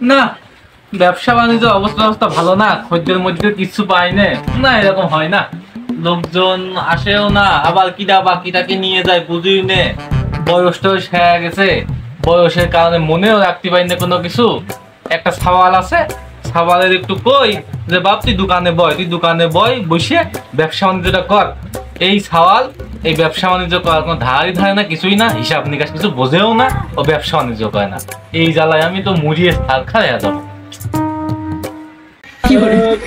না, ব্যবসা বাণিজ্য অবস্থা ভালো না, খদ্দের মধ্যে কিছু পাই না, এরকম হয় না। লোকজন আসেও না, আবার কিটা বাকিটাকে নিয়ে যায় বুঝি নে। বয়সটাও হয়ে গেছে, বয়সের কারণে মনেও রাখতে পারি না কোনো কিছু। একটা সওয়াল আছে, সওয়ালের একটু কই যে বাপ তুই দোকানে বয় বসে ব্যবসা বাণিজ্যটা কর। এই সওয়াল এই ব্যবসা বাণিজ্য করার কোনো ধারই ধারে না, কিছুই না, হিসাব নিকাশ কিছু বোঝেও না, ও ব্যবসা বাণিজ্য করে না। এই জ্বালায় আমি তো মুড়িয়ে থাল খাইয়া যাবো।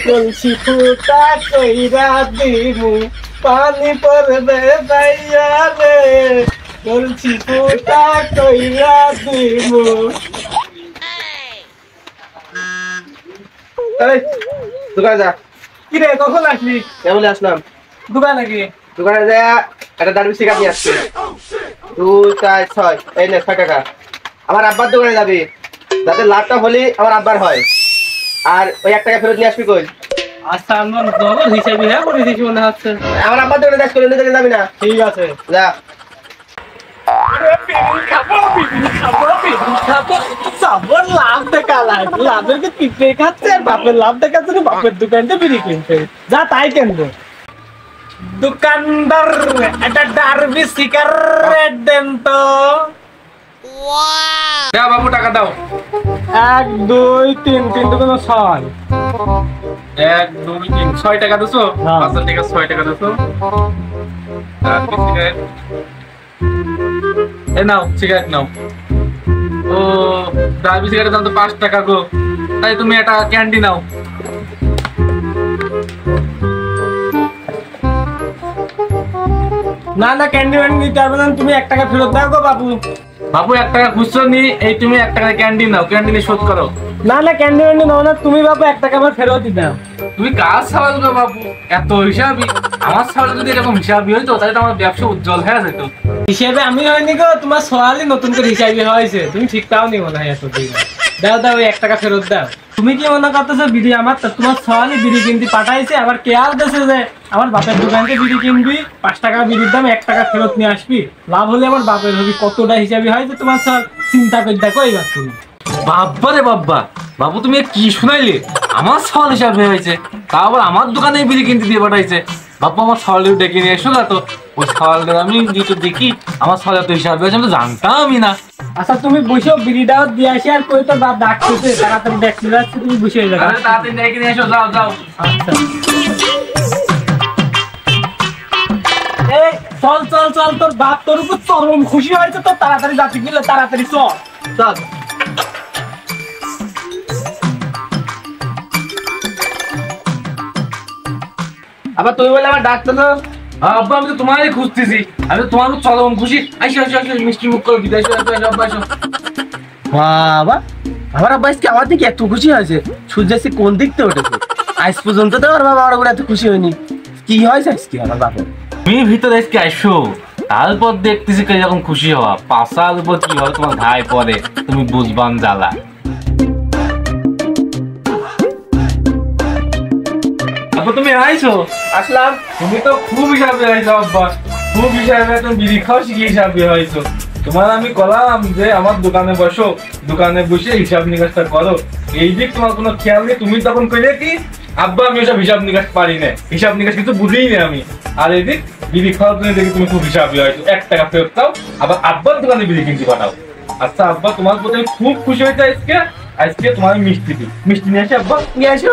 কলসি ফুটা কইরা দিমু পানি পড়বে বাইয়া রে, কলসি ফুটা কইরা দিমু। এই দোকানে যা। কি রে কখন আসলি? কেবল আসলাম। দোকানে নাকি? দোকানে যা একটা দাঁড়ি শিকার নিয়ে আসছি। 2 4 6 এই নে 6 টাকা। আমার আব্বার দোকানে যাবি, যাতে লাভটা হলে আমার আব্বার হয়। আর ওই 1 টাকা ফেরত নিয়ে আসবি কই? আচ্ছা আমার ডবল হিসাবে হ্যাঁ করে দিছি মনে হচ্ছে। আমার আব্বার দোকানে যাস করে নিতে যাবি না? ঠিক আছে যা। লাভ দেখা লাভের পিঁপড়ে খাচ্ছে আর বাপের লাভ দেখাচ্ছে, বাপের দোকানটা বিড়ি কিনতে যা তাই কেনবো। দোকানদার একটা ডারবি সিগারেট দেন তো। দাও বাবু টাকা দাও। 1 2 3 3 দুগুণ 6। 1 2 3 6 টাকা দিছো। আচ্ছা ঠিক আছে 6 টাকা দিছো। ডারবি সিগারেট এ নাও, সিগারেট নাও। ও ডারবি সিগারেটের দাম তো 5 টাকা গো, তাই তুমি একটা ক্যান্ডি নাও। না না ক্যান্ডি ম্যান্ডি নিতে পারবে না, তুমি 1 টাকা ফেরত দাও গো বাবু। বাবু 1 টাকা খুচরো নি, এই তুমি 1 টাকা ক্যান্ডি নাও, ক্যান্ডি নিয়ে শোধ করো। না না ক্যান্ডি ম্যান্ডি নাও না, তুমি বাবু 1 টাকা আমার ফেরত দাও। তুমি কাজ সওয়াল গো বাবু, এত হিসাবই? আমার সওয়াল যদি এরকম হিসাবই হইতো তাহলে তো আমার ব্যবসা উজ্জ্বল হয়ে যেত। হিসেবে আমি হয়নি গো, তোমার সওয়ালই নতুন করে হিসাবই হয়েছে, তুমি ঠিক পাও নি মনে হয় এতদিন। দাও দাও ওই 1 টাকা ফেরত দাও। তুমি কি মনে করতেছো বিড়ি আমার তোমার সওয়ালই বিড়ি কিনতে পাঠাইছে, আবার কেয়ার দেশে যে আমার বাপের দোকানকে বিড়ি কিনবি 5 টাকা বিড়ির দাম 1 টাকা ফেরত নিয়ে আসবি, লাভ হলে আমার বাপের হবি, কতটা হিসাবই হয়েছে তোমার সওয়াল চিন্তা করে দেখো এবার তুমি। বাব্বা রে বাব্বা, বাবু তুমি কি শুনাইলে? আমার সওয়াল হিসাবে হয়েছে, তা আবার আমার দোকানে বিড়ি কিনতে দিয়ে পাঠাইছে। বাপ্পা আমার সওয়াল ডেকে নিয়ে এসো না তো, ওই সওয়ালটা আমি যেটা দেখি আমার সওয়াল এত হিসাবে হয়েছে আমি তো জানতামই না। আচ্ছা তুমি বসো, বিড়িটাও দিয়ে আসি, আর কই তো বাপ ডাকতেছে, তাড়াতাড়ি দেখতে যাচ্ছে, তুমি বসে যাও। তাড়াতাড়ি ডেকে নিয়ে এসো, যাও যাও। আচ্ছা এই চল চল চল, তোর বাপ তোর উপর চরম খুশি হয়েছে, তো তাড়াতাড়ি যাচ্ছি গেলে তাড়াতাড়ি চল চল। আবার তুই বলে আমার ডাকতে তো? আব্বা আমি তো তোমারই খুঁজতেছি, আমি তো তোমার চরম খুশি। আইসো আইসো আইসো, মিষ্টি মুখ করে বিদায়। আব্বা আইসো। বাবা আমার আব্বা আজকে আমার দিকে এত খুশি হয়েছে, সূর্য আজকে কোন দিক থেকে উঠেছে। আজ পর্যন্ত তো আমার বাবা আমার উপরে এত খুশি হয়নি। কি হয়েছে আজকে আমার বাবা? তুমি ভিতরে আজকে আইসো, তারপর দেখতেছি কিরকম খুশি হওয়া। পাশার উপর কি হয় তোমার ভাই পরে, তুমি বুঝবান জ্বালা। আব্বা তুমি আইসো? আসলাম। তুমি তো খুব হিসাবে হয়েছো আব্বা, খুব হিসাবে, তুমি বিড়ি খাও শিখে হিসাবে হয়েছো। তোমার আমি বললাম যে আমার দোকানে বসো, দোকানে বসে হিসাব নিকাশটা করো, এই দিক তোমার কোনো খেয়াল নেই। তুমি তখন কইলে কি আব্বা আমি ওসব হিসাব নিকাশ পারি না, হিসাব নিকাশ কিছু বুঝিই না আমি। আর এদিক বিড়ি খাওয়ার জন্য দেখি তুমি খুব হিসাবে হয়েছো, 1 টাকা ফেরত দাও, আবার আব্বার দোকানে বিড়ি কিনতে পাঠাও। আচ্ছা আব্বা তোমার প্রতি খুব খুশি হয়েছে আজকে। আজকে তোমার মিষ্টি দিই, মিষ্টি নিয়ে আসি আব্বা, নিয়ে আসো।